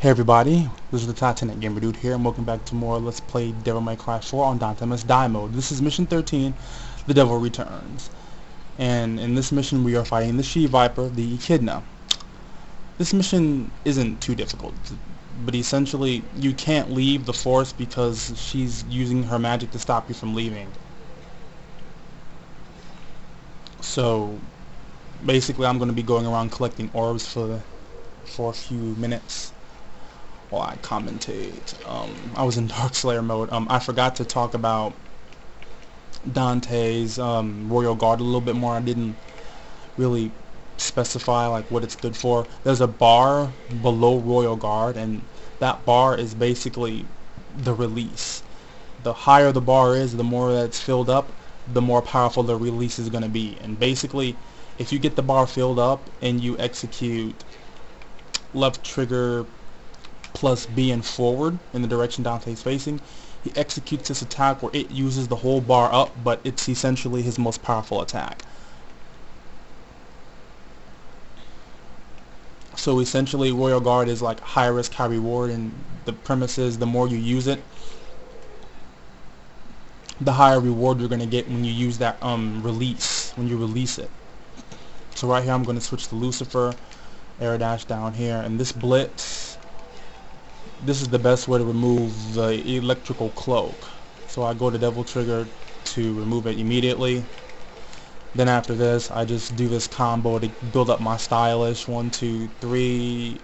Hey everybody, this is the Titanic Gamer Dude here, and welcome back to more Let's Play Devil May Cry 4 on Dantemus Die Mode. This is Mission 13, The Devil Returns. And in this mission we are fighting the She-Viper, the Echidna. This mission isn't too difficult, but essentially you can't leave the forest because she's using her magic to stop you from leaving. So basically I'm going to be going around collecting orbs for a few minutes while I commentate. I was in Dark Slayer mode. I forgot to talk about Dante's Royal Guard a little bit more. I didn't really specify like what it's good for. There's a bar below Royal Guard, and that bar is basically the release. The higher the bar is, the more that's filled up, the more powerful the release is going to be. And basically, if you get the bar filled up and you execute left trigger plus B and forward in the direction Dante's facing, he executes this attack where it uses the whole bar up, but it's essentially his most powerful attack. So essentially Royal Guard is like high risk, high reward, and the premise is the more you use it, the higher reward you're going to get when you use that release, when you release it. So right here I'm going to switch to Lucifer, air dash down here, and this blitz, this is the best way to remove the electrical cloak. So I go to Devil Trigger to remove it immediately. Then after this, I just do this combo to build up my stylish 1, 2, 3,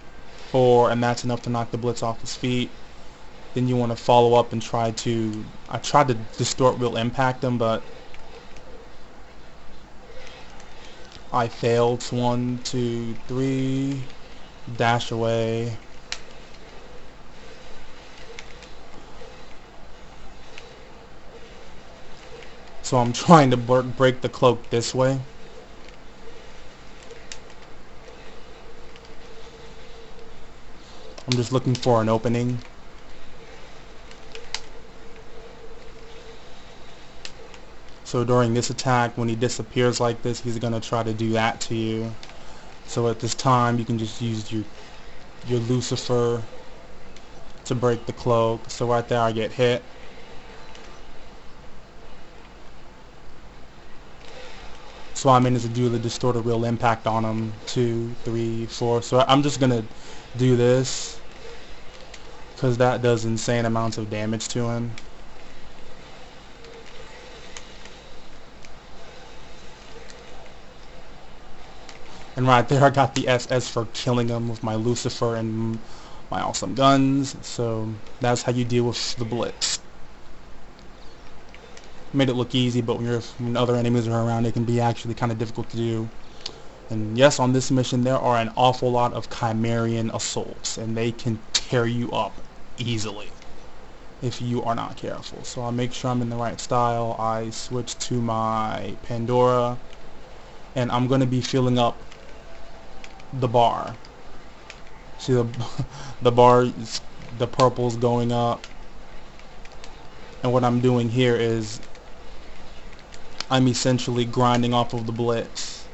4, and that's enough to knock the blitz off his feet. Then you want to follow up and I tried to distort real impact him, but I failed. 1, 2, 3, dash away. So I'm trying to break the cloak this way. I'm just looking for an opening. So during this attack, when he disappears like this, he's going to try to do that to you. So at this time, you can just use your Lucifer to break the cloak. So right there, I get hit. So I managed to do the distorted real impact on him. 2, 3, 4. So I'm just gonna do this because that does insane amounts of damage to him. And right there I got the SS for killing him with my Lucifer and my awesome guns. So that's how you deal with the blitz. Made it look easy, but when other enemies are around, it can be actually kind of difficult to do. And yes, on this mission there are an awful lot of Chimerian assaults, and they can tear you up easily if you are not careful. So I'll make sure I'm in the right style. I switch to my Pandora, and I'm going to be filling up the bar. See the bar, the purple's going up, and what I'm doing here is I'm essentially grinding off of the blitz.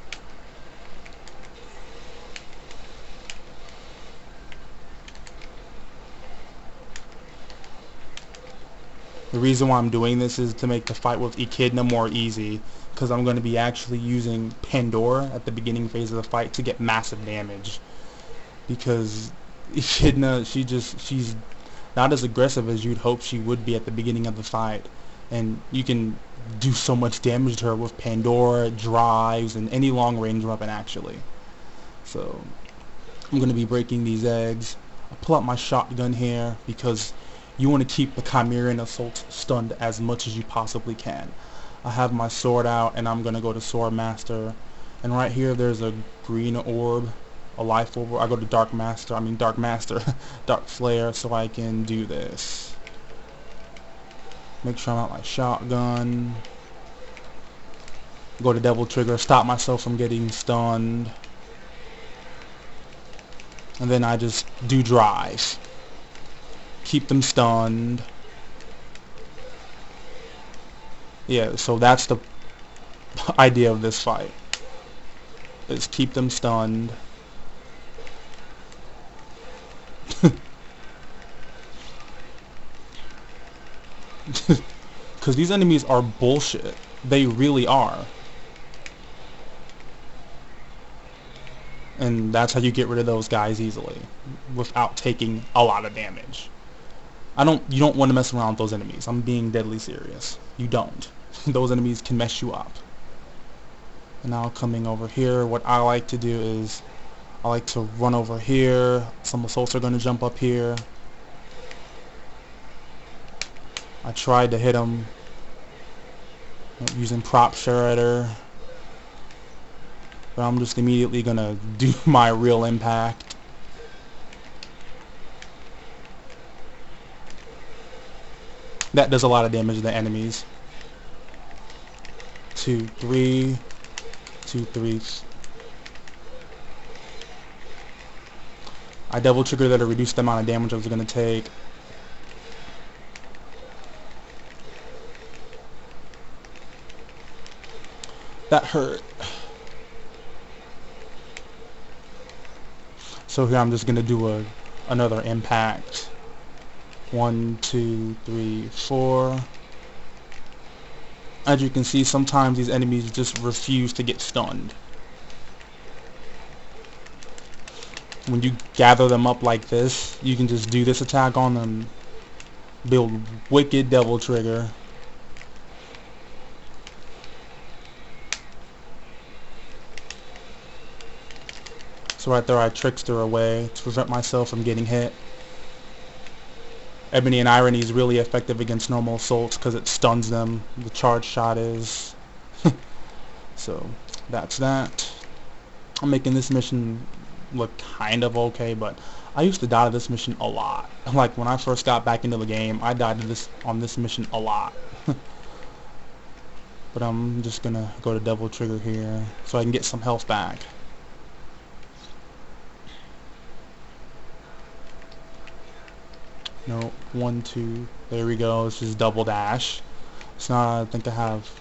The reason why I'm doing this is to make the fight with Echidna more easy, because I'm going to be actually using Pandora at the beginning phase of the fight to get massive damage. Because Echidna, she's not as aggressive as you'd hope she would be at the beginning of the fight, and you can do so much damage to her with Pandora, drives, and any long range weapon actually. So I'm going to be breaking these eggs. I'll pull out my shotgun here because you want to keep the Chimerian assault stunned as much as you possibly can. I have my sword out, and I'm going to go to Sword Master, and right here there's a green orb, a life orb. I go to Dark Master, Dark Flare, so I can do this. Make sure I'm out my shotgun. Go to Devil Trigger, stop myself from getting stunned. And then I just do drive. Keep them stunned. Yeah, so that's the idea of this fight. Is keep them stunned. Because these enemies are bullshit. They really are. And that's how you get rid of those guys easily, without taking a lot of damage. You don't want to mess around with those enemies. I'm being deadly serious. You don't. Those enemies can mess you up. And now coming over here, what I like to do is I like to run over here. Some assaults are going to jump up here. I tried to hit him using prop shredder, but I'm just immediately going to do my real impact. That does a lot of damage to the enemies. 2, 3, 2, 3. I double trigger that to reduce the amount of damage I was going to take. That hurt. So here I'm just going to do another impact. 1, 2, 3, 4. As you can see, sometimes these enemies just refuse to get stunned. When you gather them up like this, you can just do this attack on them. Build wicked double trigger. So right there I trickster away to prevent myself from getting hit. Ebony and Irony is really effective against normal assaults because it stuns them. The charge shot is. So that's that. I'm making this mission look kind of okay, but I used to die to this mission a lot. Like when I first got back into the game, I died to on this mission a lot. But I'm just gonna go to double trigger here so I can get some health back. No, 1, 2, there we go. This is double dash. So now I think I have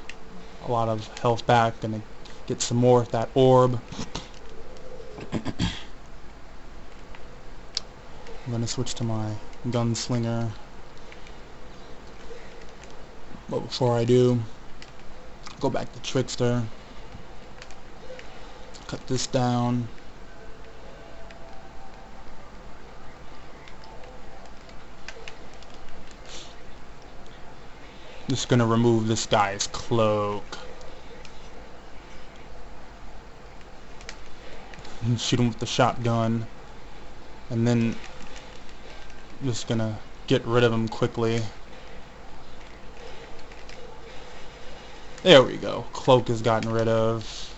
a lot of health back. Gonna get some more with that orb. I'm gonna switch to my gunslinger. But before I do, go back to trickster. Cut this down. Just gonna remove this guy's cloak. And shoot him with the shotgun. And then just gonna get rid of him quickly. There we go. Cloak is gotten rid of.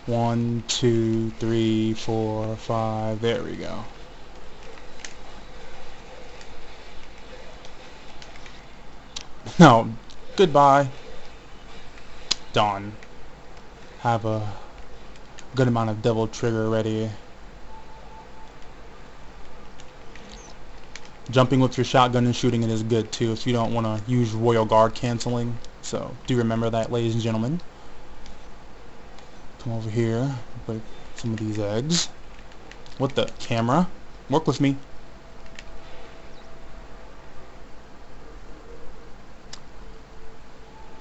1, 2, 3, 4, 5. There we go. No, goodbye. Done. Have a good amount of double trigger ready. Jumping with your shotgun and shooting it is good too if you don't want to use Royal Guard canceling. So do remember that, ladies and gentlemen. Come over here, break some of these eggs. What the? Camera? Work with me.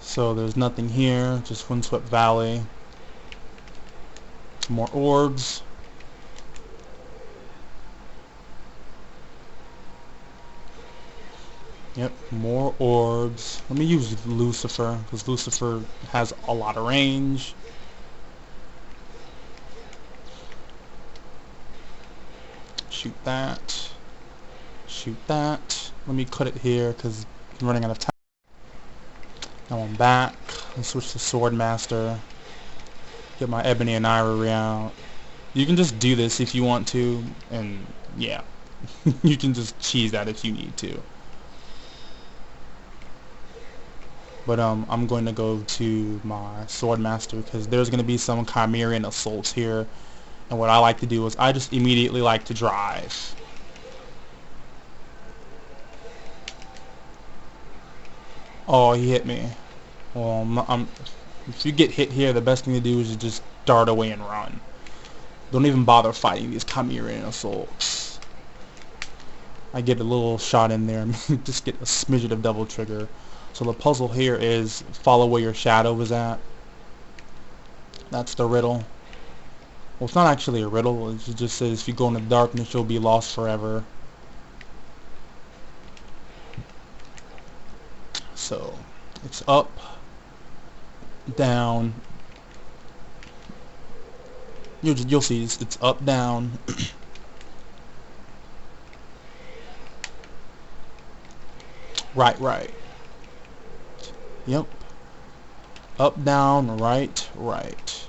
So there's nothing here, just Windswept Valley. More orbs. Yep, more orbs. Let me use Lucifer, because Lucifer has a lot of range. Shoot that. Shoot that. Let me cut it here, because I'm running out of time. Now I'm back. Let's switch to Swordmaster. Get my Ebony and Ivory out. You can just do this if you want to, and yeah. You can just cheese that if you need to. But I'm going to go to my Swordmaster because there's going to be some Chimerian assaults here. And what I like to do is I just immediately like to drive. Oh, he hit me. Well, if you get hit here, the best thing to do is just dart away and run. Don't even bother fighting these Chimerian assaults. I get a little shot in there and just get a smidget of double trigger. So the puzzle here is follow where your shadow is at. That's the riddle. Well, it's not actually a riddle. It just says if you go in the darkness, you'll be lost forever. So it's up, down. You'll see it's up, down. Right, right. Yep. Up, down, right, right.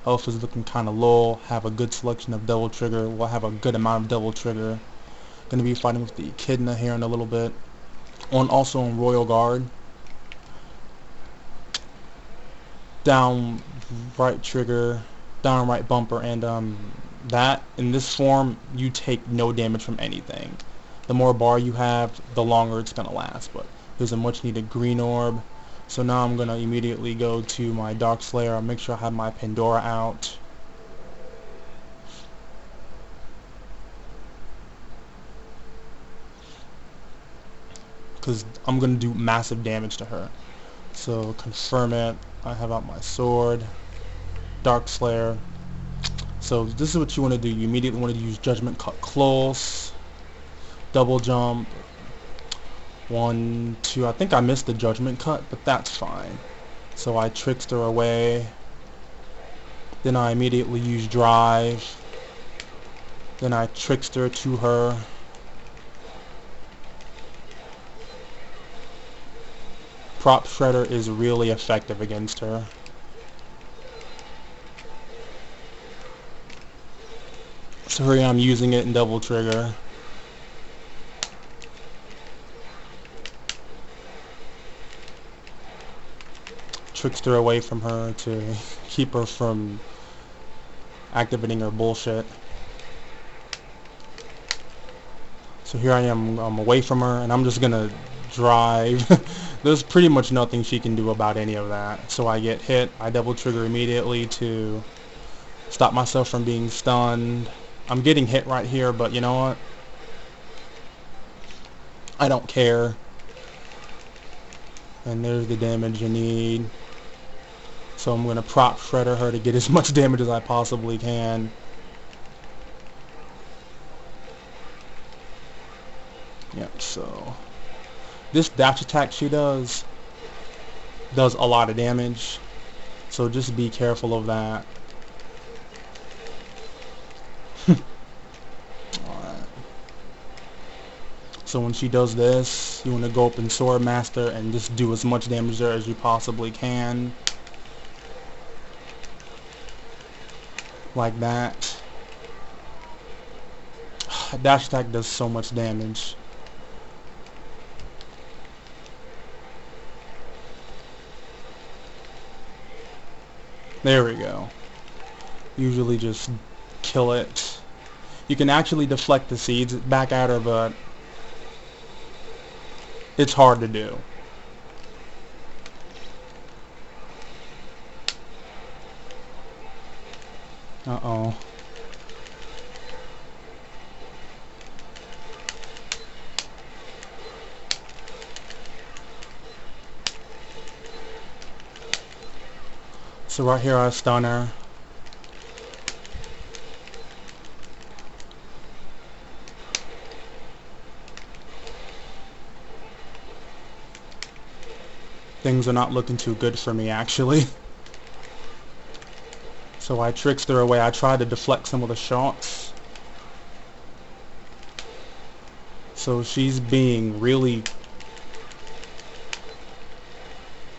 Health is looking kind of low. Have a good selection of double trigger. We'll have a good amount of double trigger. Gonna be fighting with the echidna here in a little bit. Also on Royal Guard. Down right trigger, down right bumper, and that in this form you take no damage from anything. The more bar you have, the longer it's gonna last. But here's a much needed green orb. So now I'm gonna immediately go to my Dark Slayer. I'll make sure I have my Pandora out. Because I'm gonna do massive damage to her. So confirm it. I have out my sword, Dark Slayer. So this is what you want to do. You immediately want to use Judgment Cut close, double jump, 1, 2. I think I missed the Judgment Cut, but that's fine. So I trickster away. Then I immediately use drive. Then I trickster to her. Prop Shredder is really effective against her. So here I'm using it in double trigger. Trickster away from her to keep her from activating her bullshit. So here I am, I'm away from her, and I'm just gonna drive. There's pretty much nothing she can do about any of that. So I get hit, I double trigger immediately to stop myself from being stunned. I'm getting hit right here, but you know what? I don't care. And there's the damage you need. So I'm gonna prop shredder her to get as much damage as I possibly can. Yep, so this dash attack she does a lot of damage, so just be careful of that. Alright. So when she does this, you want to go up in Sword Master and just do as much damage there as you possibly can. Like that. Dash attack does so much damage. There we go. Usually just kill it. You can actually deflect the seeds back at her, but it's hard to do. Uh-oh. So right here I stun her. Things are not looking too good for me, actually. So I trickster away. I try to deflect some of the shots. So she's being really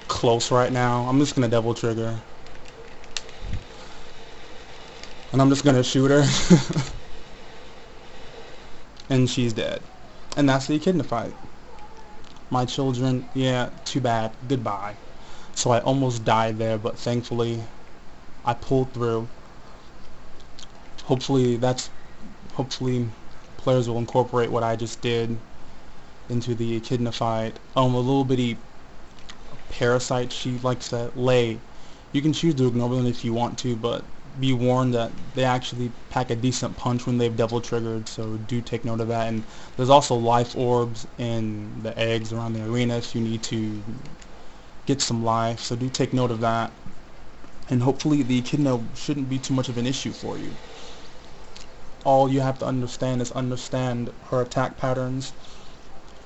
close right now. I'm just gonna double trigger. And I'm just gonna shoot her. And she's dead. And that's the echidna fight. My children, yeah, too bad. Goodbye. So I almost died there, but thankfully I pulled through. Hopefully players will incorporate what I just did into the echidna fight. A little bitty parasite she likes to lay. You can choose to ignore them if you want to, but be warned that they actually pack a decent punch when they've double triggered, so do take note of that. And there's also life orbs in the eggs around the arena if you need to get some life, so do take note of that. And hopefully the echidna shouldn't be too much of an issue for you. All you have to understand is understand her attack patterns,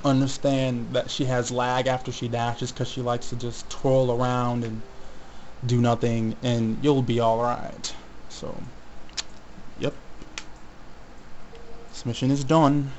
understand that she has lag after she dashes because she likes to just twirl around and do nothing, and you'll be alright. So, yep. This mission is done.